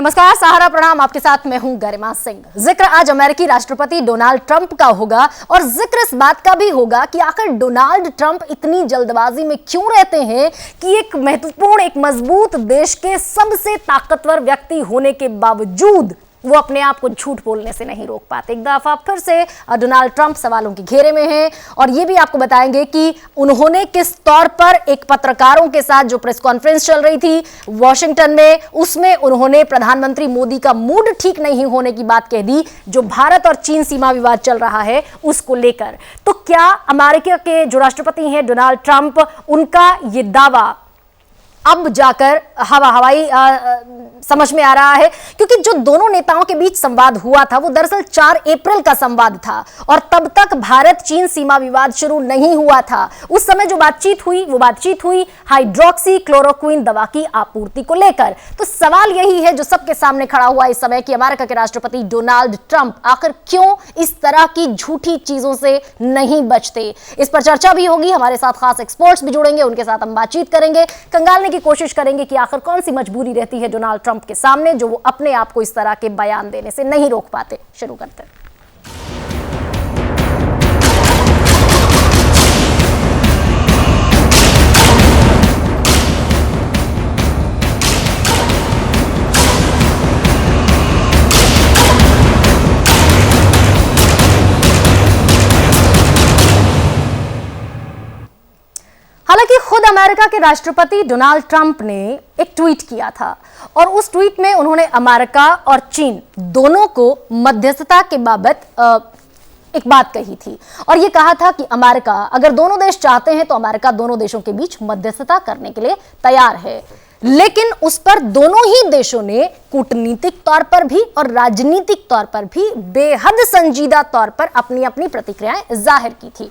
नमस्कार, सहारा प्रणाम। आपके साथ मैं हूं गरिमा सिंह। जिक्र आज अमेरिकी राष्ट्रपति डोनाल्ड ट्रंप का होगा और जिक्र इस बात का भी होगा कि आखिर डोनाल्ड ट्रंप इतनी जल्दबाजी में क्यों रहते हैं कि एक महत्वपूर्ण, एक मजबूत देश के सबसे ताकतवर व्यक्ति होने के बावजूद वो अपने आप को झूठ बोलने से नहीं रोक पाते। एक दफा फिर से डोनाल्ड ट्रंप सवालों के घेरे में हैं और ये भी आपको बताएंगे कि उन्होंने किस तौर पर एक पत्रकारों के साथ जो प्रेस कॉन्फ्रेंस चल रही थी वॉशिंगटन में, उसमें उन्होंने प्रधानमंत्री मोदी का मूड ठीक नहीं होने की बात कह दी, जो भारत और चीन सीमा विवाद चल रहा है उसको लेकर। तो क्या अमेरिका के जो राष्ट्रपति हैं डोनाल्ड ट्रंप, उनका ये दावा अब जाकर हवाई समझ में आ रहा है? क्योंकि जो दोनों नेताओं के बीच संवाद हुआ था वो दरअसल 4 अप्रैल का संवाद था और तब तक भारत चीन सीमा विवाद शुरू नहीं हुआ था। उस समय जो बातचीत हुई वो बातचीत हुई हाइड्रोक्सी क्लोरोक्विन दवा की आपूर्ति को लेकर। तो सवाल यही है जो सबके सामने खड़ा हुआ इस समय कि अमेरिका के राष्ट्रपति डोनाल्ड ट्रंप आखिर क्यों इस तरह की झूठी चीजों से नहीं बचते। इस पर चर्चा भी होगी, हमारे साथ खास एक्सपर्ट्स भी जुड़ेंगे, उनके साथ हम बातचीत करेंगे, कंगालने की कोशिश करेंगे कि आखिर कौन सी मजबूरी रहती है डोनाल्ड ट्रंप के सामने जो वो अपने आप को इस तरह के बयान देने से नहीं रोक पाते। शुरू करते हैं। हालांकि खुद अमेरिका के राष्ट्रपति डोनाल्ड ट्रंप ने एक ट्वीट किया था और उस ट्वीट में उन्होंने अमेरिका और चीन दोनों को मध्यस्थता के बाबत एक बात कही थी और यह कहा था कि अमेरिका अगर दोनों देश चाहते हैं तो अमेरिका दोनों देशों के बीच मध्यस्थता करने के लिए तैयार है, लेकिन उस पर दोनों ही देशों ने कूटनीतिक तौर पर भी और राजनीतिक तौर पर भी बेहद संजीदा तौर पर अपनी अपनी प्रतिक्रियाएं जाहिर की थी।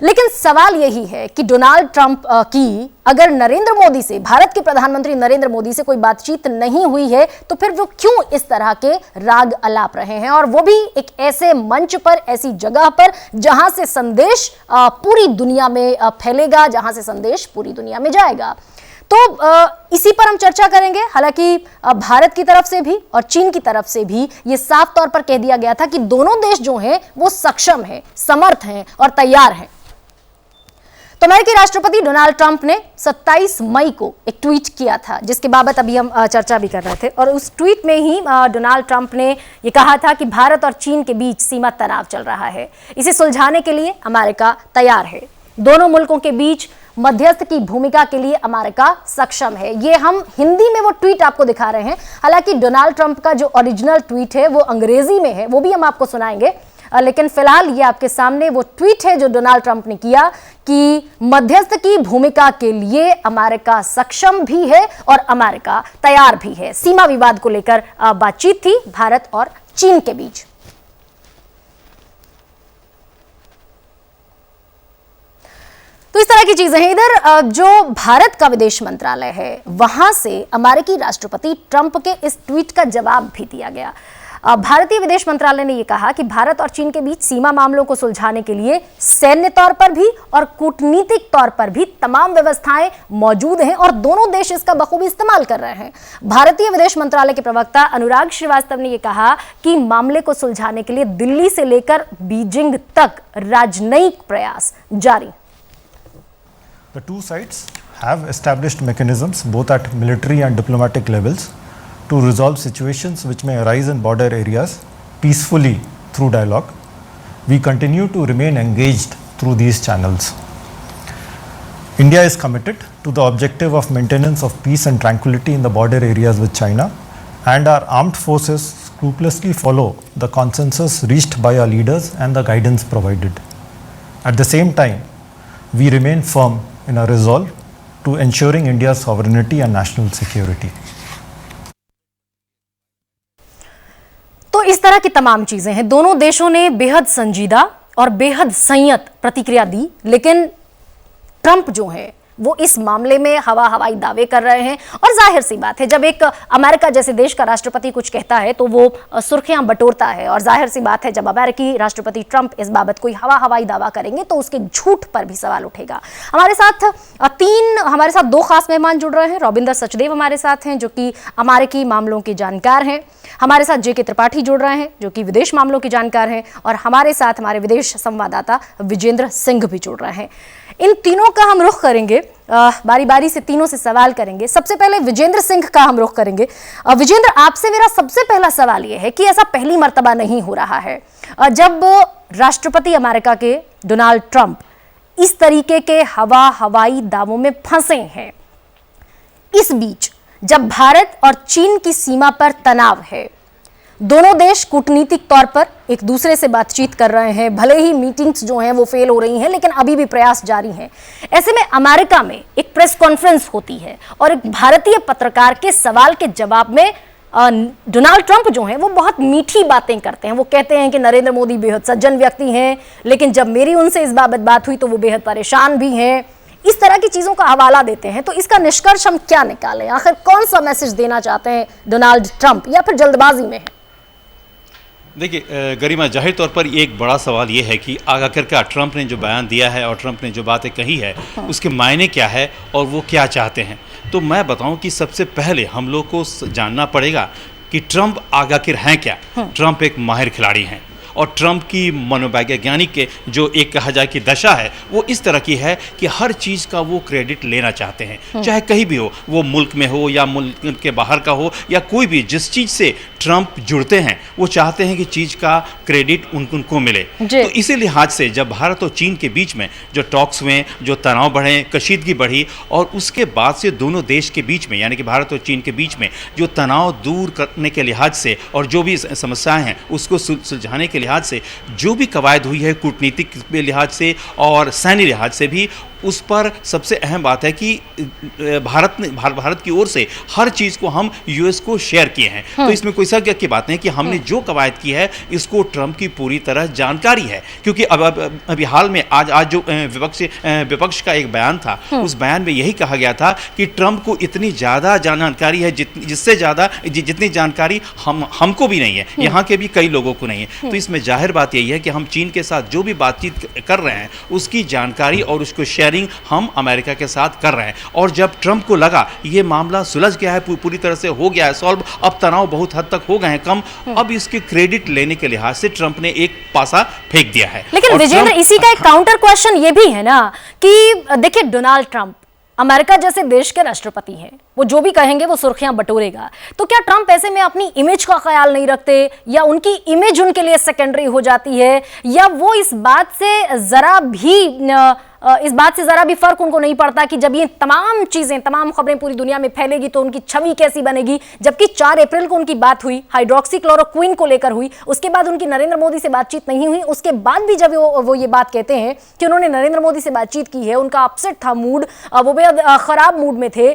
लेकिन सवाल यही है कि डोनाल्ड ट्रंप की अगर नरेंद्र मोदी से, भारत के प्रधानमंत्री नरेंद्र मोदी से कोई बातचीत नहीं हुई है तो फिर वो क्यों इस तरह के राग अलाप रहे हैं, और वो भी एक ऐसे मंच पर, ऐसी जगह पर जहां से संदेश पूरी दुनिया में फैलेगा, जहां से संदेश पूरी दुनिया में जाएगा। तो इसी पर हम चर्चा करेंगे। हालांकि भारत की तरफ से भी और चीन की तरफ से भी ये साफ तौर पर कह दिया गया था कि दोनों देश जो हैं वो सक्षम हैं, समर्थ हैं और तैयार हैं। तो अमेरिकी राष्ट्रपति डोनाल्ड ट्रंप ने 27 मई को एक ट्वीट किया था जिसके बाबत अभी हम चर्चा भी कर रहे थे और उस ट्वीट में ही डोनाल्ड ट्रंप ने यह कहा था कि भारत और चीन के बीच सीमा तनाव चल रहा है, इसे सुलझाने के लिए अमेरिका तैयार है, दोनों मुल्कों के बीच मध्यस्थ की भूमिका के लिए अमेरिका सक्षम है। ये हम हिंदी में वो ट्वीट आपको दिखा रहे हैं। हालांकि डोनाल्ड ट्रंप का जो ओरिजिनल ट्वीट है वो अंग्रेजी में है, वो भी हम आपको सुनाएंगे, लेकिन फिलहाल ये आपके सामने वो ट्वीट है जो डोनाल्ड ट्रंप ने किया कि मध्यस्थ की भूमिका के लिए अमेरिका सक्षम भी है और अमेरिका तैयार भी है। सीमा विवाद को लेकर बातचीत थी भारत और चीन के बीच। तो इस तरह की चीजें हैं। इधर जो भारत का विदेश मंत्रालय है वहां से अमेरिकी राष्ट्रपति ट्रंप के इस ट्वीट का जवाब भी दिया गया। भारतीय विदेश मंत्रालय ने यह कहा कि भारत और चीन के बीच सीमा मामलों को सुलझाने के लिए सैन्य तौर पर भी और कूटनीतिक तौर पर भी तमाम व्यवस्थाएं मौजूद हैं और दोनों देश इसका बखूबी इस्तेमाल कर रहे हैं। भारतीय विदेश मंत्रालय के प्रवक्ता अनुराग श्रीवास्तव ने यह कहा कि मामले को सुलझाने के लिए दिल्ली से लेकर बीजिंग तक राजनयिक प्रयास जारी। The two sides have established mechanisms both at military and diplomatic levels to resolve situations which may arise in border areas peacefully through dialogue. We continue to remain engaged through these channels. India is committed to the objective of maintenance of peace and tranquility in the border areas with China, and our armed forces scrupulously follow the consensus reached by our leaders and the guidance provided. At the same time, we remain firm in our resolve to ensuring India's sovereignty and national security. तो इस तरह की तमाम चीजें हैं। दोनों देशों ने बेहद संजीदा और बेहद संयत प्रतिक्रिया दी, लेकिन ट्रंप जो है वो इस मामले में हवाई दावे कर रहे हैं। और जाहिर सी बात है, जब एक अमेरिका जैसे देश का राष्ट्रपति कुछ कहता है तो वो सुर्खियां बटोरता है, और जाहिर सी बात है जब अमेरिकी राष्ट्रपति ट्रंप इस बाबत कोई हवाई दावा करेंगे तो उसके झूठ पर भी सवाल उठेगा। हमारे साथ दो खास मेहमान जुड़ रहे हैं। रविंदर सचदेव हमारे साथ हैं, जो कि अमेरिकी मामलों के जानकार हैं। हमारे साथ जेके त्रिपाठी जुड़ रहे हैं, जो कि विदेश मामलों के जानकार हैं। और हमारे साथ हमारे विदेश संवाददाता विजेंद्र सिंह भी जुड़ रहे हैं। इन तीनों का हम रुख करेंगे, बारी बारी से तीनों से सवाल करेंगे। सबसे पहले विजेंद्र सिंह का हम रुख करेंगे। विजेंद्र, आपसे मेरा सबसे पहला सवाल यह है कि ऐसा पहली मर्तबा नहीं हो रहा है जब राष्ट्रपति अमेरिका के डोनाल्ड ट्रंप इस तरीके के हवाई दावों में फंसे हैं। इस बीच जब भारत और चीन की सीमा पर तनाव है, दोनों देश कूटनीतिक तौर पर एक दूसरे से बातचीत कर रहे हैं, भले ही मीटिंग्स जो हैं वो फेल हो रही हैं, लेकिन अभी भी प्रयास जारी हैं। ऐसे में अमेरिका में एक प्रेस कॉन्फ्रेंस होती है और एक भारतीय पत्रकार के सवाल के जवाब में डोनाल्ड ट्रंप जो हैं वो बहुत मीठी बातें करते हैं। वो कहते हैं कि नरेंद्र मोदी बेहद सज्जन व्यक्ति हैं, लेकिन जब मेरी उनसे इस बाबत बात हुई तो वो बेहद परेशान भी हैं। इस तरह की चीजों का हवाला देते हैं। तो इसका निष्कर्ष हम क्या निकालें? आखिर कौन सा मैसेज देना चाहते हैं डोनाल्ड ट्रंप, या फिर जल्दबाजी में है? देखिए गरिमा, जाहिर तौर पर एक बड़ा सवाल ये है कि आखिरकार ट्रंप ने जो बयान दिया है और ट्रंप ने जो बातें कही है उसके मायने क्या है और वो क्या चाहते हैं। तो मैं बताऊं कि सबसे पहले हम लोग को जानना पड़ेगा कि ट्रंप आखिर हैं क्या। ट्रंप एक माहिर खिलाड़ी हैं और ट्रंप की मनोवैज्ञानिक के जो एक कहा जाए कि दशा है वो इस तरह की है कि हर चीज़ का वो क्रेडिट लेना चाहते हैं, चाहे कहीं भी हो, वो मुल्क में हो या मुल्क के बाहर का हो या कोई भी, जिस चीज़ से ट्रंप जुड़ते हैं वो चाहते हैं कि चीज़ का क्रेडिट उनको मिले। तो इसी लिहाज से जब भारत और चीन के बीच में जो टॉक्स हुए, जो तनाव बढ़े, कशीदगी बढ़ी, और उसके बाद से दोनों देश के बीच में यानी कि भारत और चीन के बीच में जो तनाव दूर करने के लिहाज से और जो भी समस्याएं हैं उसको सुलझाने के लिहाज से जो भी कवायद हुई है, कूटनीतिक लिहाज से और सैन्य लिहाज से भी, उस पर सबसे अहम बात है कि भारत की ओर से हर चीज़ को हम यूएस को शेयर किए हैं। तो इसमें कोई शक की बात नहीं कि हमने जो कवायद की है इसको ट्रंप की पूरी तरह जानकारी है, क्योंकि अभी हाल में आज जो विपक्ष का एक बयान था, उस बयान में यही कहा गया था कि ट्रंप को इतनी ज़्यादा जानकारी है जिससे ज़्यादा जितनी जानकारी हमको भी नहीं है, यहाँ के भी कई लोगों को नहीं है। तो इसमें जाहिर बात यही है कि हम चीन के साथ जो भी बातचीत कर रहे हैं उसकी जानकारी और उसको शेयर हम अमेरिका के साथ कर रहे हैं। और जब ट्रंप को लगा ये मामला सुलझ गया है, पूरी तरह से हो गया है सॉल्व, अब तनाव बहुत हद तक हो गए हैं कम, अब इसके क्रेडिट लेने के लिहाज से ट्रंप ने एक पासा फेंक दिया है। लेकिन विजेंद्र, इसी का एक काउंटर क्वेश्चन ये भी है ना कि देखिए, डोनाल्ड ट्रंप अमेरिका जैसे देश के राष्ट्रपति हैं, वो जो भी कहेंगे वो सुर्खियां बटोरेगा। तो क्या ट्रंप ऐसे में अपनी इमेज का ख्याल नहीं रखते, या उनकी इमेज उनके लिए सेकेंडरी हो जाती है, या वो इस बात से जरा भी फर्क उनको नहीं पड़ता कि जब ये तमाम खबरें पूरी दुनिया में फैलेगी तो उनकी छवि कैसी बनेगी? जबकि 4 अप्रैल को उनकी बात हुई, हाइड्रोक्सीक्लोरोक्विन को लेकर हुई, उसके बाद उनकी नरेंद्र मोदी से बातचीत नहीं हुई। उसके बाद भी जब वो ये बात कहते हैं कि उन्होंने नरेंद्र मोदी से बातचीत की है, उनका अपसेट था मूड, वो बेहद खराब मूड में थे।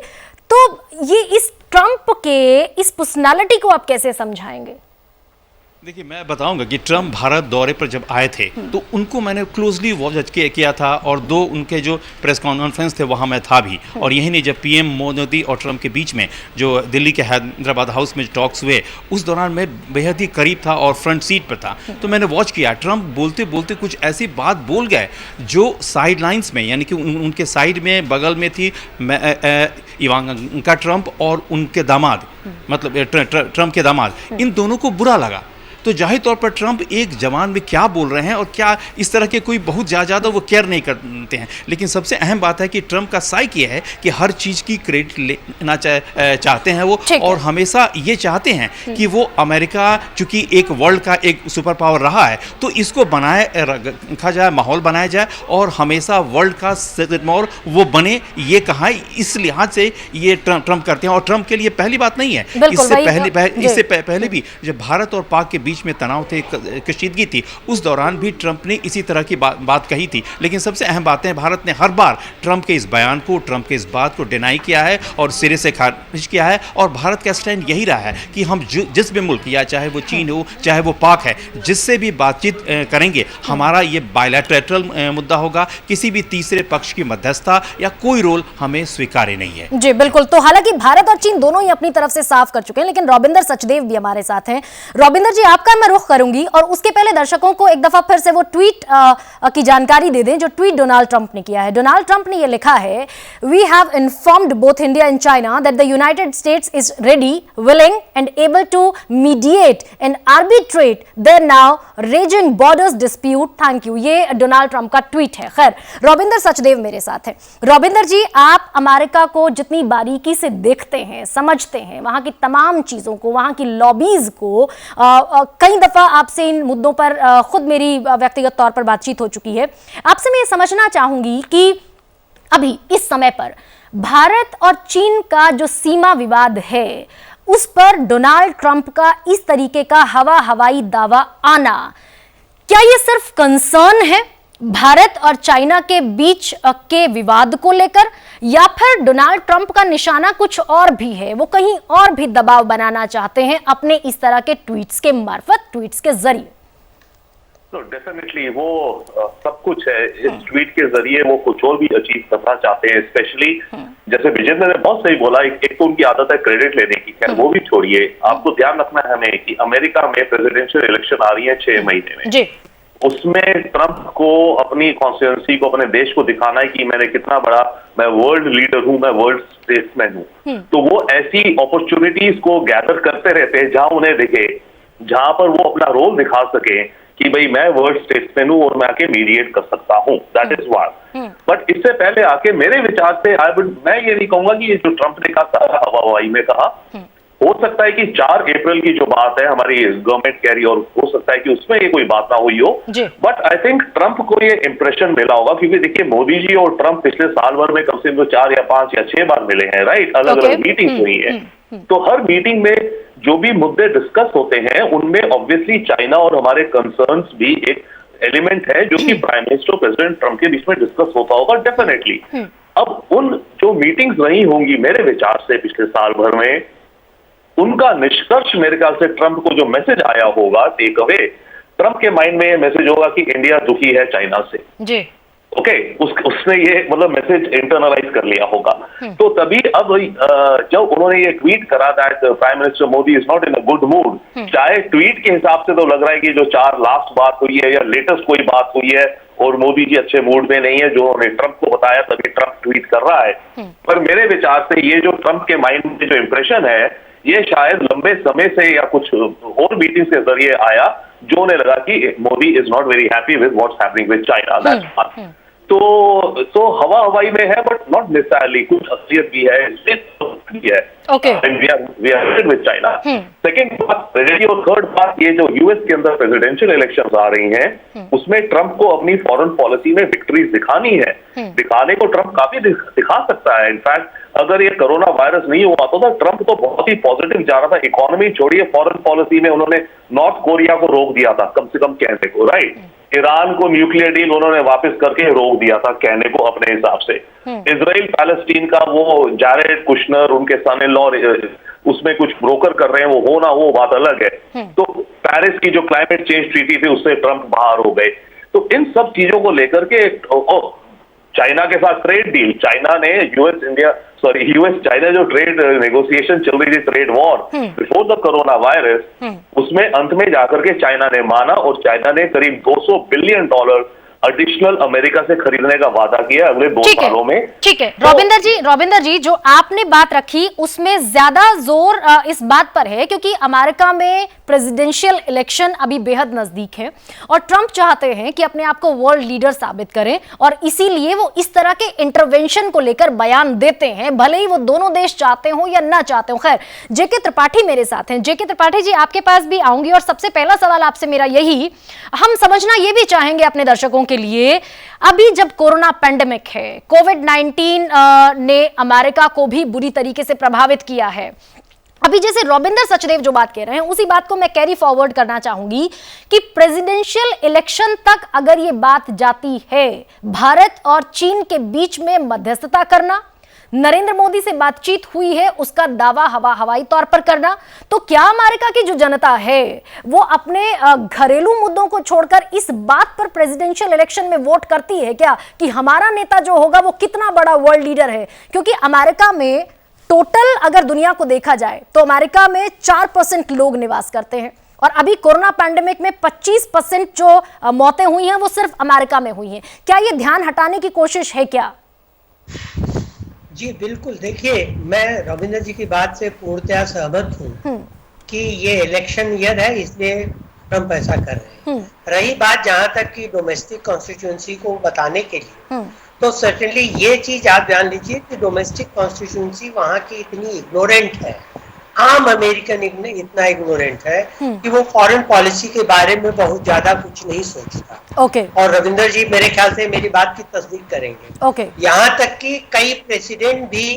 तो ये इस ट्रंप के इस पर्सनालिटी को आप कैसे समझाएंगे? देखिए, मैं बताऊंगा कि ट्रंप भारत दौरे पर जब आए थे तो उनको मैंने क्लोजली वॉच किया था, और 2 उनके जो प्रेस कॉन्फ्रेंस थे वहाँ मैं था भी। और यही नहीं, जब पीएम मोदी और ट्रंप के बीच में जो दिल्ली के हैदराबाद हाउस में टॉक्स हुए, उस दौरान मैं बेहद ही करीब था और फ्रंट सीट पर था, तो मैंने वॉच किया। ट्रंप बोलते बोलते कुछ ऐसी बात बोल गए जो साइड लाइन्स में, यानी कि उनके साइड में बगल में थी इवांका ट्रंप और उनके दामाद, मतलब ट्रंप के दामाद, इन दोनों को बुरा लगा। तो जाहिर तौर पर ट्रंप एक जवान में क्या बोल रहे हैं और क्या इस तरह के कोई बहुत ज़्यादा वो केयर नहीं करते हैं। लेकिन सबसे अहम बात है कि ट्रंप का साइक ये है कि हर चीज़ की क्रेडिट लेना चाहते हैं वो, और हमेशा ये चाहते हैं कि वो अमेरिका चूँकि एक वर्ल्ड का एक सुपर पावर रहा है तो इसको बनाए रखा जाए, माहौल बनाया जाए और हमेशा वर्ल्ड का सिरमौर वो बने, ये कहा। इस लिहाज से ये ट्रंप करते हैं। और ट्रंप के लिए पहली बात नहीं है, इससे पहले भी जब भारत और पाक के बीच बीच में तनाव थे, कशीदगी थी, उस दौरान भी ट्रंप ने इसी तरह की बात कही थी। लेकिन सबसे अहम बात है, भारत ने हर बार ट्रंप के इस बयान को, ट्रंप के इस बात को डिनाई किया है और सिरे से खारिज किया है। और भारत का स्टैंड यही रहा है कि हम जिस भी मुल्क, या चाहे वो चीन हो चाहे वो पाक है, जिससे भी बातचीत करेंगे, हमारा ये बायलैटरल मुद्दा होगा, किसी भी तीसरे पक्ष की मध्यस्थता या कोई रोल हमें स्वीकार्य नहीं है। जी बिल्कुल। तो हालांकि भारत और चीन दोनों ही अपनी तरफ से साफ कर चुके हैं, लेकिन रॉबिंदर सचदेव भी हमारे साथ हैं। रॉबिंदर जी, आपका मैं रुख करूंगी और उसके पहले दर्शकों को एक दफा फिर से वो ट्वीट की जानकारी दे दें जो ट्वीट डोनाल्ड ट्रंप ने किया है। डोनाल्ड ट्रंप ने ये लिखा है, we have informed both India and China that the United States is ready, willing and able to mediate and arbitrate their now raging borders dispute. Thank you. ये Donald Trump का tweet है। खैर, रॉबिंदर सचदेव मेरे साथ हैं। रॉबिंदर जी, आप अमेरिका को जितनी बारीकी से देखते हैं, समझते हैं, वहां की तमाम चीजों को, वहां की लॉबीज को, कई दफा आपसे इन मुद्दों पर खुद मेरी व्यक्तिगत तौर पर बातचीत हो चुकी है। आपसे मैं ये समझना चाहूंगी कि अभी इस समय पर भारत और चीन का जो सीमा विवाद है, उस पर डोनाल्ड ट्रंप का इस तरीके का हवाई दावा आना, क्या ये सिर्फ कंसर्न है भारत और चाइना के बीच के विवाद को लेकर, या फिर डोनाल्ड ट्रंप का निशाना कुछ और भी है, वो कहीं और भी दबाव बनाना चाहते हैं अपने इस तरह के ट्वीट्स के मार्फत, ट्वीट्स के जरिए? तो डेफिनेटली वो सब कुछ है। इस ट्वीट के जरिए वो कुछ और भी अचीव करना चाहते हैं। स्पेशली जैसे विजेंद्र ने बहुत सही बोला, एक तो उनकी आदत है क्रेडिट लेने की, खैर वो भी छोड़िए। आपको ध्यान रखना है हमें कि अमेरिका में प्रेसिडेंशियल इलेक्शन आ रही है 6 महीने में जी। उसमें ट्रंप को अपनी कॉन्स्टिट्यूंसी को, अपने देश को दिखाना है कि मैंने कितना बड़ा, मैं वर्ल्ड लीडर हूं, मैं वर्ल्ड स्टेट्समैन हूं। तो वो ऐसी अपॉर्चुनिटीज को गैदर करते रहते हैं जहां उन्हें दिखे, जहां पर वो अपना रोल दिखा सके कि भाई मैं वर्ल्ड स्टेट्समैन हूं और मैं आके मीडिएट कर सकता हूं। That is one. बट इससे पहले आके मेरे विचार से मैं ये नहीं कहूंगा कि ये जो ट्रंप ने कहा, हवाई में कहा, हो सकता है कि 4 अप्रैल की जो बात है हमारी गवर्नमेंट कह रही है, और हो सकता है कि उसमें ये कोई बात ना हुई हो। बट आई थिंक ट्रंप को ये इंप्रेशन मिला होगा, क्योंकि देखिए मोदी जी और ट्रंप पिछले साल भर में कम से कम 4 या 5 या 6 बार मिले हैं, राइट? अलग अलग मीटिंग हुई है। तो हर मीटिंग में जो भी मुद्दे डिस्कस होते हैं उनमें ऑब्वियसली चाइना और हमारे कंसर्न्स भी एक एलिमेंट है जो कि प्राइम मिनिस्टर और प्रेसिडेंट ट्रंप के बीच में डिस्कस होता होगा डेफिनेटली। अब उन जो मीटिंग्स रही होंगी मेरे विचार से पिछले साल भर में, उनका निष्कर्ष मेरे ख्याल से ट्रंप को जो मैसेज आया होगा, टेक अवे, ट्रंप के माइंड में ये मैसेज होगा कि इंडिया दुखी है चाइना से। जी। ओके, उसने ये मतलब मैसेज इंटरनलाइज कर लिया होगा। तो तभी अब जब उन्होंने ये ट्वीट करा that prime minister Modi is not in a good mood, चाहे ट्वीट के हिसाब से तो लग रहा है कि जो 4 लास्ट बात हुई है या लेटेस्ट कोई बात हुई है और मोदी जी अच्छे मूड में नहीं है, जो उन्होंने ट्रंप को बताया तभी ट्रंप ट्वीट कर रहा है। पर मेरे विचार से ये जो ट्रंप के माइंड में जो इंप्रेशन है, ये शायद लंबे समय से या कुछ और मीटिंग के जरिए आया, जो उन्हें लगा कि Modi is not very happy with what's happening with China. That's one. तो हवाई में है, बट नॉट नेसेसरली, कुछ असलियत भी है। Okay. We are with China. Second बात, और थर्ड बात, ये जो यूएस के अंदर प्रेसिडेंशियल इलेक्शंस आ रही हैं, उसमें ट्रंप को अपनी फॉरेन पॉलिसी में विक्ट्रीज दिखानी है। दिखाने को ट्रंप काफी दिखा सकता है। इनफैक्ट अगर ये कोरोना वायरस नहीं हुआ तो ट्रंप तो बहुत ही पॉजिटिव जा रहा था। इकोनॉमी छोड़िए, फॉरेन पॉलिसी में उन्होंने नॉर्थ कोरिया को रोक दिया था कम से कम कहने को, राइट? ईरान को न्यूक्लियर डील उन्होंने वापस करके रोक दिया था कहने को अपने हिसाब से। इजराइल पैलेस्टीन का वो जैरेड कुशनर, उनके सन इन लॉ उसमें कुछ ब्रोकर कर रहे हैं, वो हो ना हो बात अलग है। तो पेरिस की जो क्लाइमेट चेंज ट्रीटी थी उससे ट्रंप बाहर हो गए। तो इन सब चीजों को लेकर के चाइना के साथ ट्रेड डील, चाइना ने यूएस चाइना जो ट्रेड नेगोशिएशन चल रही थी, trade war before the corona virus, उसमें अंत में जाकर के चाइना ने माना और चाइना ने करीब $200 बिलियन एडिशनल अमेरिका से खरीदने का वादा किया अगले 2 सालों में। ठीक है। रॉबिंदर जी, जो आपने बात रखी उसमें ज्यादा जोर इस बात पर है क्योंकि अमेरिका में प्रेसिडेंशियल इलेक्शन अभी बेहद नजदीक है और ट्रंप चाहते हैं कि अपने आप को वर्ल्ड लीडर साबित करें, और इसीलिए वो इस तरह के इंटरवेंशन को लेकर बयान देते हैं, भले ही वो दोनों देश चाहते हो या ना चाहते हो। खैर, जेके त्रिपाठी मेरे साथ हैं। जेके त्रिपाठी जी, आपके पास भी आऊंगी और सबसे पहला सवाल आपसे मेरा यही, हम समझना ये भी चाहेंगे अपने दर्शकों के लिए, अभी जब कोरोना पैंडेमिक है, कोविड-19 ने अमेरिका को भी बुरी तरीके से प्रभावित किया है, अभी जैसे रविंद्र सचदेव जो बात कह रहे हैं उसी बात को मैं कैरी फॉरवर्ड करना चाहूंगी कि प्रेसिडेंशियल इलेक्शन तक अगर ये बात जाती है, भारत और चीन के बीच में मध्यस्थता करना, नरेंद्र मोदी से बातचीत हुई है उसका दावा हवाई तौर पर करना, तो क्या अमेरिका की जो जनता है वो अपने घरेलू मुद्दों को छोड़कर इस बात पर प्रेसिडेंशियल इलेक्शन में वोट करती है क्या कि हमारा नेता जो होगा वो कितना बड़ा वर्ल्ड लीडर है? क्योंकि अमेरिका में टोटल अगर दुनिया को देखा जाए तो अमेरिका में 4% लोग निवास करते हैं और अभी कोरोना पैंडेमिक में 25% जो मौतें हुई हैं वो सिर्फ अमेरिका में हुई हैं। क्या ये ध्यान हटाने की कोशिश है क्या? जी बिल्कुल, देखिए मैं रविंद्र जी की बात से पूर्णतया सहमत हूँ कि ये इलेक्शन ईयर है इसलिए ट्रम्प ऐसा कर रहे हैं। रही बात जहाँ तक कि डोमेस्टिक कॉन्स्टिट्यूंसी को बताने के लिए, तो सर्टेनली ये चीज आप जान लीजिए कि डोमेस्टिक कॉन्स्टिट्यूंसी वहाँ की इतनी इग्नोरेंट है, आम अमेरिकन इतना इग्नोरेंट है कि वो फॉरेन पॉलिसी के बारे में बहुत ज्यादा कुछ नहीं सोचता। और रविंदर जी मेरे ख्याल से मेरी बात की तस्दीक करेंगे। यहाँ तक कि कई प्रेसिडेंट भी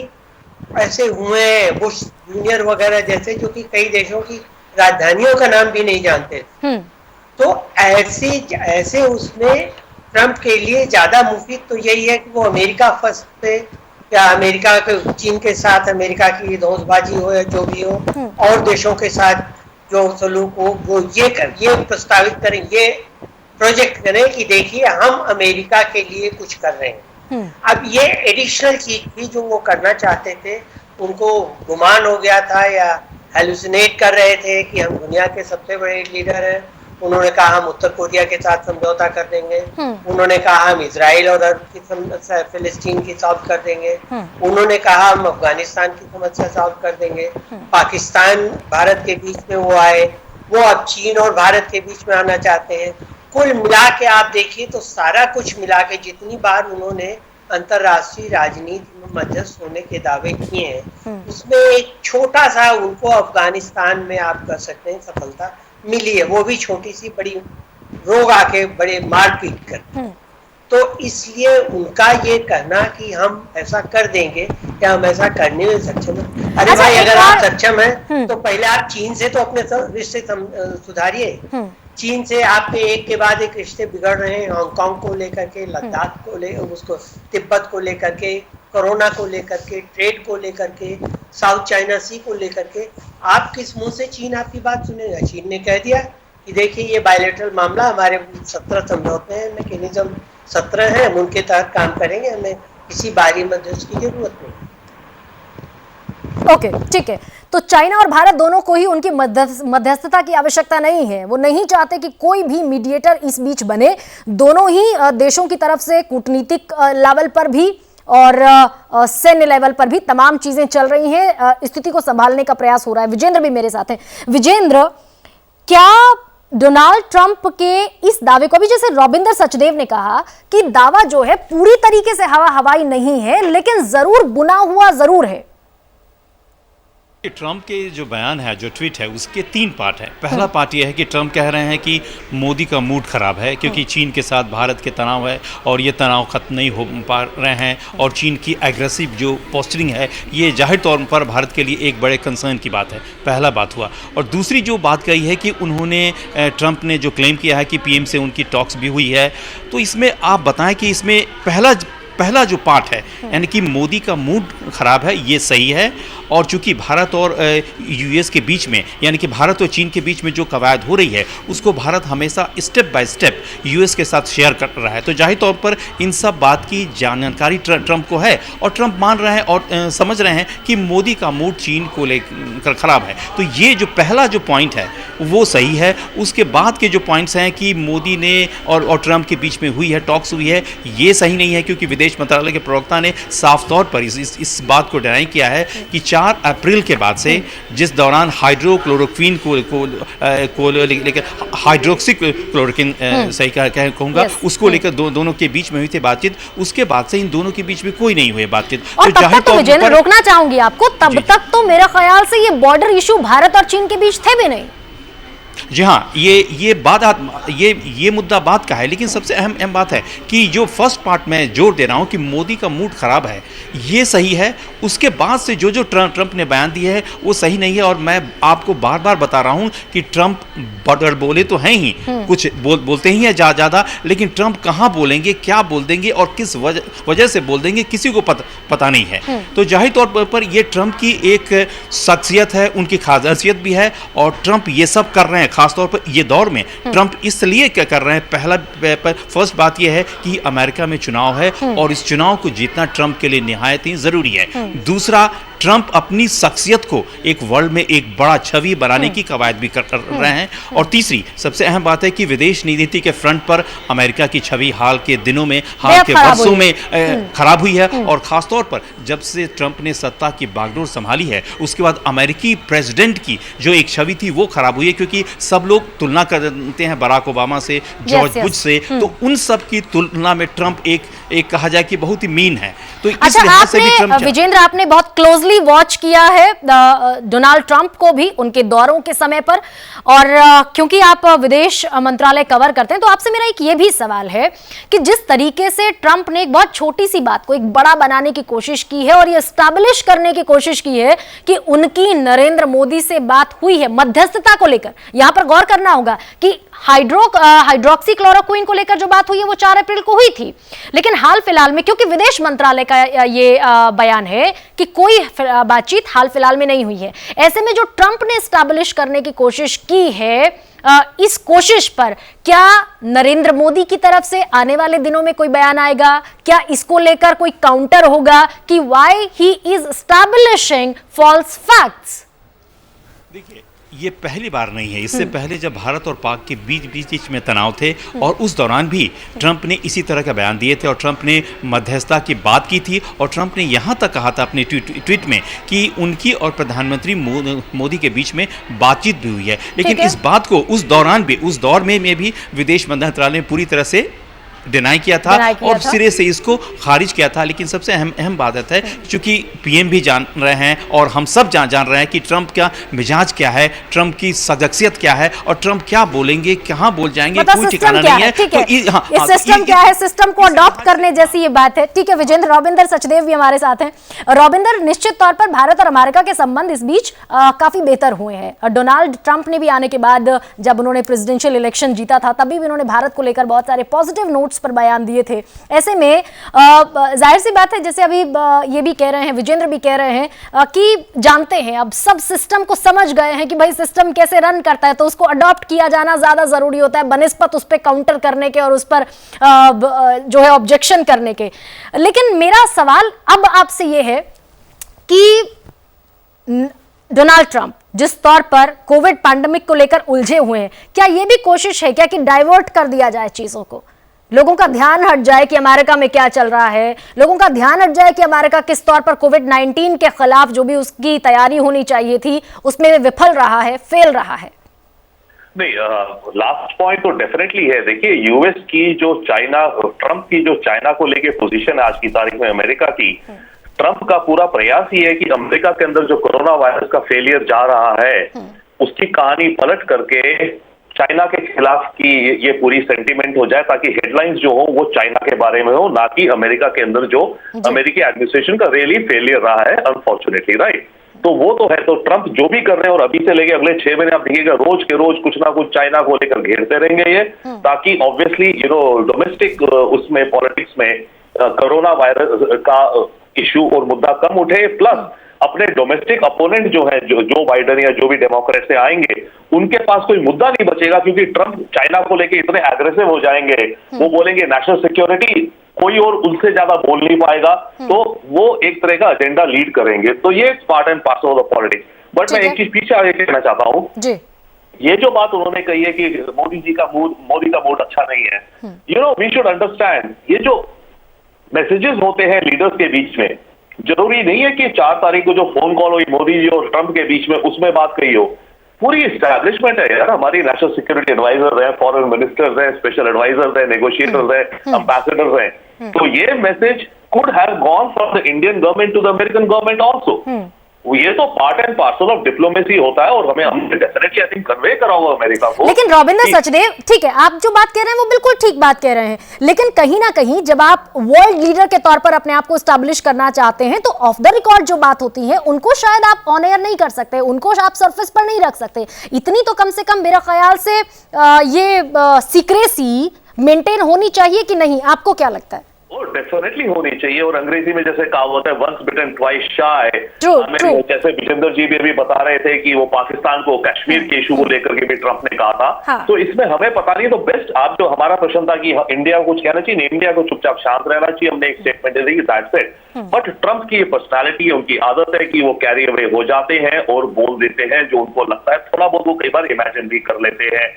ऐसे हुए हैं, बुश जूनियर वगैरह जैसे, जो कि कई देशों की राजधानियों का नाम भी नहीं जानते। तो ऐसे उसमें ट्रम्प के लिए ज्यादा मुफीद तो यही है कि वो अमेरिका फर्स्ट पे, या अमेरिका के चीन के साथ अमेरिका की धौंसबाजी हो या जो भी हो, और देशों के साथ जो सलूक हो वो ये प्रस्तावित करें, ये प्रोजेक्ट करें कि देखिए हम अमेरिका के लिए कुछ कर रहे हैं। अब ये एडिशनल चीज थी जो वो करना चाहते थे, उनको गुमान हो गया था या हेलुसिनेट कर रहे थे कि हम दुनिया के सबसे बड़े लीडर हैं। उन्होंने कहा हम उत्तर कोरिया के साथ समझौता कर देंगे, उन्होंने कहा हम इजराइल और अरब की फिलिस्तीन की सॉल्व कर देंगे, उन्होंने कहा हम अफगानिस्तान की समस्या सॉल्व कर देंगे, पाकिस्तान भारत के बीच में वो आए, वो अब चीन और भारत के बीच में आना चाहते हैं। कुल मिला के आप देखिए तो सारा कुछ मिला के जितनी बार उन्होंने अंतरराष्ट्रीय राजनीति में मध्यस्थ होने के दावे किए हैं, उसमें एक छोटा सा उनको अफगानिस्तान में आप कर सकते हैं सफलता मिली है, वो भी छोटी सी, बड़ी रोग आके बड़े मारपीट कर। तो इसलिए उनका ये कहना कि हम ऐसा कर देंगे या हम ऐसा करने में सक्षम हैं। अरे भाई अगर आप सक्षम हैं तो पहले आप चीन से तो अपने रिश्ते सुधारिए। चीन से आपके एक के बाद एक रिश्ते बिगड़ रहे हैं, हांगकांग को लेकर के, लद्दाख को उसको तिब्बत को लेकर के, कोरोना को लेकर के, ट्रेड को लेकर के, साउथ चाइना सी को लेकर के। आप किस मुंह से चीन आपकी बात सुनेगा? चीन ने कह दिया कि देखिए ये बायलैटरल मामला, हमारे 17 समझौते हैं, मैकेनिज्म 17 है, हम उनके तहत काम करेंगे, हमें किसी बाहरी मध्यस्थ की जरूरत नहीं। ओके, ठीक है। तो चाइना और भारत दोनों को ही उनकी मध्यस्थता की आवश्यकता नहीं है, वो नहीं चाहते कि कोई भी मीडिएटर इस बीच बने। दोनों ही देशों की तरफ से कूटनीतिक लेवल पर भी और सैन्य लेवल पर भी तमाम चीजें चल रही हैं, स्थिति को संभालने का प्रयास हो रहा है। विजेंद्र भी मेरे साथ हैं। विजेंद्र, क्या डोनाल्ड ट्रंप के इस दावे को, अभी जैसे रविंद्र सचदेव ने कहा कि दावा जो है पूरी तरीके से हवाई नहीं है लेकिन जरूर बुना हुआ जरूर है। ट्रंप के जो बयान है, जो ट्वीट है, उसके 3 पार्ट है। पहला पार्ट यह है कि ट्रंप कह रहे हैं कि मोदी का मूड खराब है क्योंकि चीन के साथ भारत के तनाव है और ये तनाव खत्म नहीं हो पा रहे हैं, और चीन की एग्रेसिव जो पोस्टरिंग है ये जाहिर तौर पर भारत के लिए एक बड़े कंसर्न की बात है। पहला बात हुआ। और दूसरी जो बात कही है कि उन्होंने, ट्रंप ने जो क्लेम किया है कि पीएम से उनकी टॉक्स भी हुई है, तो इसमें आप बताएं कि इसमें पहला जो पार्ट है यानी कि मोदी का मूड खराब है, ये सही है। और चूंकि भारत और यूएस के बीच में, यानी कि भारत और चीन के बीच में जो कवायद हो रही है उसको भारत हमेशा स्टेप बाय स्टेप यूएस के साथ शेयर कर रहा है, तो जाहिर तौर पर इन सब बात की जानकारी ट्रंप को है और ट्रंप मान रहे हैं और समझ रहे हैं कि मोदी का मूड चीन को लेकर खराब है। तो ये जो पहला जो पॉइंट है वो सही है। उसके बाद के जो पॉइंट्स हैं कि मोदी ने और ट्रंप के बीच में हुई है, टॉक्स हुई है, ये सही नहीं है, क्योंकि विदेश मंत्रालय के प्रवक्ता ने साफ तौर पर इस बात को डिनाई किया है कि 4 अप्रैल के बाद से, जिस दौरान हाइड्रोक्लोरोक्विन को लेकर हाइड्रोक्सी क्लोरोक्विन सही कहूँगा, उसको लेकर दोनों के बीच में हुई थी बातचीत। उसके बाद से इन दोनों के बीच में कोई नहीं हुई बातचीत। और तब तक तो विजय रोकना चाहूंगी आपको, तब तक तो मेरा ख्याल से ये बॉर्डर इशू भारत और चीन के बीच थे भी नहीं। जी हाँ, ये मुद्दा बात का है, लेकिन सबसे अहम बात है कि जो फर्स्ट पार्ट में जोर दे रहा हूँ कि मोदी का मूड खराब है, ये सही है। उसके बाद से जो ट्रंप ने बयान दिए है वो सही नहीं है। और मैं आपको बार बार बता रहा हूँ कि ट्रंप बड़बड़ बोले तो हैं ही, कुछ बोलते ही हैं ज़्यादा, लेकिन ट्रंप कहाँ बोलेंगे, क्या बोल देंगे और किस वजह से बोल देंगे, किसी को पता नहीं है। तो जाहिर तौर पर ये ट्रंप की एक शख्सियत है, उनकी खासियत भी है, और ट्रंप ये सब कर रहे हैं। खासतौर पर ये दौर में ट्रंप इसलिए क्या कर रहे हैं, फर्स्ट बात यह है कि अमेरिका में चुनाव है और इस चुनाव को जीतना ट्रंप के लिए निहायत ही जरूरी है। दूसरा, ट्रंप अपनी शख्सियत को एक वर्ल्ड में एक बड़ा छवि बनाने की कवायद भी कर रहे हैं। और तीसरी सबसे अहम बात है कि विदेश नीति के फ्रंट पर अमेरिका की छवि हाल के दिनों में, हाल के वर्षों में खराब हुई है। और खासतौर पर जब से ट्रंप ने सत्ता की बागडोर संभाली है, उसके बाद अमेरिकी प्रेसिडेंट की जो एक छवि थी वो खराब हुई है, क्योंकि सब लोग तुलना करते हैं बराक ओबामा से, जॉर्ज बुश से, तो उन सब की तुलना में ट्रंप एक कहा जाए कि बहुत ही मीन है। तो इस लिहाज से भी ट्रंप, विजेंद्र, आपने बहुत क्लोजली वॉच किया है डोनाल्ड ट्रंप को भी उनके दौरों के समय पर, और क्योंकि आप विदेश मंत्रालय कवर करते हैं, तो आपसे मेरा एक ये भी सवाल है कि जिस तरीके से ट्रंप ने एक बहुत छोटी सी बात को एक बड़ा बनाने की कोशिश की है और ये एस्टैब्लिश करने की कोशिश की है कि उनकी नरेंद्र मोदी से बात हुई है मध्यस्थता को लेकर। यहां पर गौर करना होगा कि हाइड्रोक्सी क्लोरोक्विन को लेकर जो बात हुई है वो 4 अप्रैल को हुई थी, लेकिन हाल फिलहाल में, क्योंकि विदेश मंत्रालय का ये बयान है कि कोई बातचीत हाल फिलहाल में नहीं हुई है, ऐसे में जो ट्रंप ने एस्टैब्लिश करने की कोशिश की है, इस कोशिश पर क्या नरेंद्र मोदी की तरफ से आने वाले दिनों में कोई बयान आएगा? क्या इसको लेकर कोई काउंटर होगा कि why he is establishing false facts? देखिए, ये पहली बार नहीं है। इससे पहले जब भारत और पाक के बीच में तनाव थे, और उस दौरान भी ट्रंप ने इसी तरह का बयान दिए थे, और ट्रंप ने मध्यस्थता की बात की थी, और ट्रंप ने यहाँ तक कहा था अपने ट्वीट में कि उनकी और प्रधानमंत्री मोदी के बीच में बातचीत भी हुई है। लेकिन इस बात को उस दौर में भी विदेश मंत्रालय ने पूरी तरह से डिनाई किया था और सिरे से इसको खारिज किया था। लेकिन सबसे अहम बात है, चूंकि पीएम भी जान रहे हैं और हम सब जान रहे हैं कि ट्रंप का मिजाज क्या है, ट्रंप की शख्सियत क्या है, और ट्रंप क्या बोलेंगे, कहाँ बोल जाएंगे, कोई ठिकाना नहीं है। तो सिस्टम क्या है, सिस्टम को अडॉप्ट करने जैसी ये बात है। ठीक है विजेंद्र, रॉबिंदर सचदेव भी हमारे साथ हैं। रॉबिंदर, निश्चित तौर पर भारत और अमेरिका के संबंध इस बीच काफी बेहतर हुए हैं। डोनाल्ड ट्रंप ने भी आने के बाद, जब उन्होंने प्रेसिडेंशियल इलेक्शन जीता था, तभी भी उन्होंने भारत को लेकर बहुत सारे पॉजिटिव नोट्स पर बयान दिए थे। ऐसे में जाहिर सी बात है, जैसे अभी ये भी कह रहे हैं, विजेंद्र भी कह रहे हैं कि जानते हैं, अब सब सिस्टम को समझ गए हैं कि भाई सिस्टम कैसे रन करता है, तो उसको अडॉप्ट किया जाना ज्यादा जरूरी होता है बनिस्बत उस पर काउंटर करने के और उस पर जो है ऑब्जेक्शन करने के। लेकिन मेरा सवाल अब आपसे ये है कि डोनाल्ड ट्रंप जिस तौर पर कोविड पैंडेमिक को लेकर उलझे हुए हैं, क्या यह भी कोशिश है क्या कि डाइवर्ट कर दिया जाए चीजों को, लोगों का ध्यान हट जाए कि अमेरिका में क्या चल रहा है, लोगों का ध्यान हट जाए कि अमेरिका किस तौर पर कोविड-19 के खिलाफ जो भी उसकी तैयारी होनी चाहिए थी उसमें विफल रहा है, फेल रहा है? नहीं, लास्ट पॉइंट तो डेफिनेटली है। देखिए, यूएस की जो ट्रंप की जो चाइना को लेके पोजीशन है आज की तारीख में अमेरिका की, ट्रंप का पूरा प्रयास ही है कि अमेरिका के अंदर जो कोरोना वायरस का फेलियर जा रहा है उसकी कहानी पलट करके चाइना के खिलाफ की ये पूरी सेंटीमेंट हो जाए, ताकि हेडलाइंस जो हो वो चाइना के बारे में हो, ना कि अमेरिका के अंदर जो अमेरिकी एडमिनिस्ट्रेशन का रियली फेलियर रहा है अनफॉर्चुनेटली, राइट। तो वो तो है। तो ट्रंप जो भी कर रहे हैं, और अभी से लेके अगले 6 महीने आप देखिएगा, रोज के रोज कुछ ना कुछ चाइना को लेकर घेरते रहेंगे ये, ताकि ऑब्वियसली डोमेस्टिक उसमें पॉलिटिक्स में कोरोना वायरस का इश्यू और मुद्दा कम उठे, प्लस अपने डोमेस्टिक अपोनेंट जो है, जो बाइडेन या जो भी डेमोक्रेट से आएंगे, उनके पास कोई मुद्दा नहीं बचेगा, क्योंकि ट्रंप चाइना को लेके इतने एग्रेसिव हो जाएंगे, वो बोलेंगे नेशनल सिक्योरिटी, कोई और उनसे ज्यादा बोल नहीं पाएगा, तो वो एक तरह का एजेंडा लीड करेंगे। तो ये part and parcel of the politics. But मैं एक चीज पीछे आगे कहना चाहता हूँ, ये जो बात उन्होंने कही है कि मोदी का मूड अच्छा नहीं है, वी शुड अंडरस्टैंड, ये जो मैसेजेस होते हैं लीडर्स के बीच में, जरूरी नहीं है कि 4 तारीख को जो फोन कॉल हुई मोदी जी और ट्रंप के बीच में उसमें बात कही हो। पूरी एस्टैब्लिशमेंट है यार, हमारी नेशनल सिक्योरिटी एडवाइजर है, फॉरेन मिनिस्टर्स हैं, स्पेशल एडवाइजर्स हैं, नेगोशिएटर्स हैं, एम्बेसडर्स हैं। तो ये message could have gone from the Indian government to the American government also. ये तो part and parcel of diplomacy होता है और हमने डेफिनेटली आई थिंक कन्वे करा होगा अमेरिका को। लेकिन रविंद्र सचदेव, ठीक है, आप जो बात कह रहे हैं वो बिल्कुल ठीक बात कह रहे हैं, लेकिन कहीं ना कहीं जब आप वर्ल्ड लीडर के तौर पर अपने आप को स्टैब्लिश करना चाहते हैं तो ऑफ द रिकॉर्ड जो बात होती है उनको शायद आप ऑन एयर नहीं कर सकते, उनको आप सरफेस पर नहीं रख सकते। इतनी तो कम से कम मेरा ख्याल से ये सीक्रेसी मेंटेन होनी चाहिए कि नहीं, आपको क्या लगता है? डेफिनेटली होनी चाहिए। और अंग्रेजी में जैसे कहावत है वंस बिटन ट्वाइस शाय। जैसे विजेंद्र जी भी अभी बता रहे थे कि वो पाकिस्तान को कश्मीर के इशू को लेकर के भी ट्रंप ने कहा था। हाँ। तो इसमें हमें पता नहीं, तो बेस्ट आप जो हमारा प्रश्न था कि इंडिया को कुछ कहना चाहिए, इंडिया को चुपचाप शांत रहना चाहिए, हमने एक statement they the, that's it. But Trump की ये पर्सनैलिटी है, उनकी आदत है कि वो कैरी अवे हो जाते हैं और बोल देते हैं जो उनको लगता है, थोड़ा बहुत वो कई बार इमेजिन भी कर लेते हैं।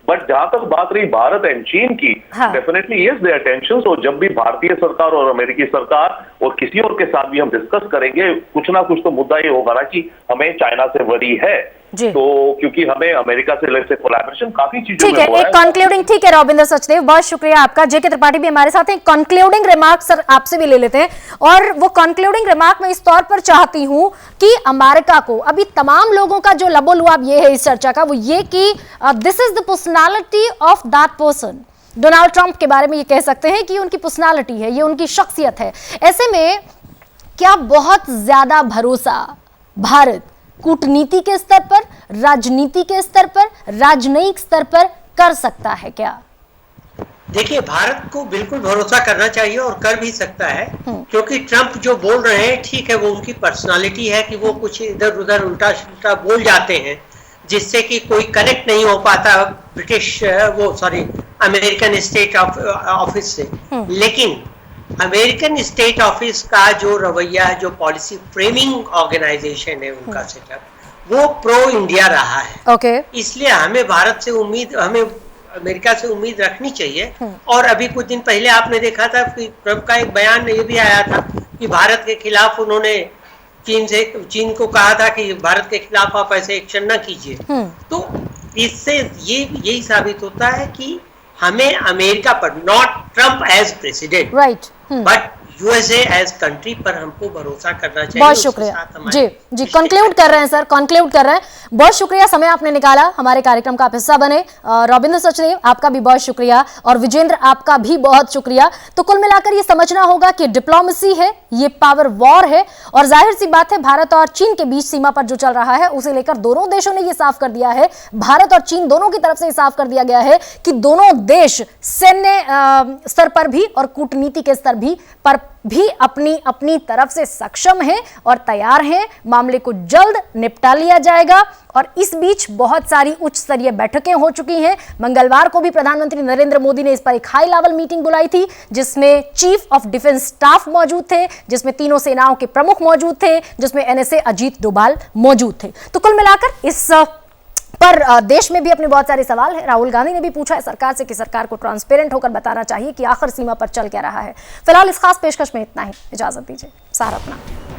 बट जहां तक बात रही भारत एंड चीन की, डेफिनेटली यस देयर टेंशंस, और जब भी भारतीय सरकार और अमेरिकी सरकार और किसी और के साथ भी हम डिस्कस करेंगे, कुछ ना कुछ तो मुद्दा ये होगा ना कि हमें चाइना से वरी है, तो क्योंकि हमें अमेरिका से कोलैबोरेशन काफी चीजों ठीक है, एक कंक्लूडिंग, ठीक है रविंद्र सचदेव, बहुत शुक्रिया आपका। जेके त्रिपाठी भी हमारे साथ हैं। कंक्लूडिंग रिमार्क सर आपसे भी ले लेते हैं, और वो कंक्लूडिंग रिमार्क मैं इस तौर पर चाहती हूं कि अमेरिका को अभी तमाम लोगों का जो लबोलुआब ये है इस चर्चा का, वो ये कि this is the personality of that person. Donald Trump के बारे में ये कह सकते हैं कि उनकी पर्सनालिटी है, ये उनकी शख्सियत है। ऐसे में क्या बहुत ज्यादा भरोसा भारत कूटनीति के स्तर पर, राजनीति के स्तर पर, राजनयिक स्तर पर कर सकता है क्या? देखिए, भारत को बिल्कुल भरोसा करना चाहिए और कर भी सकता है, क्योंकि ट्रंप जो बोल रहे हैं, ठीक है, वो उनकी पर्सनालिटी है कि वो कुछ इधर उधर उल्टा सुल्टा बोल जाते हैं जिससे कि कोई कनेक्ट नहीं हो पाता अमेरिकन स्टेट ऑफिस से। लेकिन अमेरिकन स्टेट ऑफिस का जो रवैया है, जो पॉलिसी फ्रेमिंग ऑर्गेनाइजेशन है उनका सेटअप, वो प्रो इंडिया रहा है। ओके। इसलिए हमें भारत से हमें अमेरिका से उम्मीद रखनी चाहिए। और अभी कुछ दिन पहले आपने देखा था कि ट्रंप का एक बयान ये भी आया था कि भारत के खिलाफ उन्होंने चीन को कहा था कि भारत के खिलाफ आप ऐसे एक्शन न कीजिए। तो इससे यही साबित होता है कि हमें अमेरिका पर, not Trump as president, right, but USA as country पर हमको भरोसा करना चाहिए। बहुत शुक्रिया जी, कंक्लूड कर रहे हैं सर, कंक्लूड कर रहे हैं। बहुत शुक्रिया, समय आपने निकाला, हमारे कार्यक्रम का आप हिस्सा बने। रविंद्र सचदेव, आपका भी बहुत शुक्रिया, और विजेंद्र, आपका भी बहुत शुक्रिया। तो कुल मिलाकर ये समझना होगा कि डिप्लोमेसी है, ये पावर वॉर है, और जाहिर सी बात है भारत और चीन के बीच सीमा पर जो चल रहा है उसे लेकर दोनों देशों ने ये साफ कर दिया है, भारत और चीन दोनों की तरफ से साफ कर दिया गया है कि दोनों देश सैन्य स्तर पर भी और कूटनीति के स्तर भी अपनी अपनी तरफ से सक्षम हैं और तैयार हैं। मामले को जल्द निपटा लिया जाएगा। और इस बीच बहुत सारी उच्च स्तरीय बैठकें हो चुकी हैं। मंगलवार को भी प्रधानमंत्री नरेंद्र मोदी ने इस पर एक हाई लेवल मीटिंग बुलाई थी, जिसमें चीफ ऑफ डिफेंस स्टाफ मौजूद थे, जिसमें तीनों सेनाओं के प्रमुख मौजूद थे, जिसमें एनएसए अजीत डोभाल मौजूद थे। तो कुल मिलाकर इस पर देश में भी अपने बहुत सारे सवाल हैं। राहुल गांधी ने भी पूछा है सरकार से कि सरकार को ट्रांसपेरेंट होकर बताना चाहिए कि आखिर सीमा पर चल क्या रहा है। फिलहाल इस खास पेशकश में इतना ही, इजाजत दीजिए। सहारा अपना।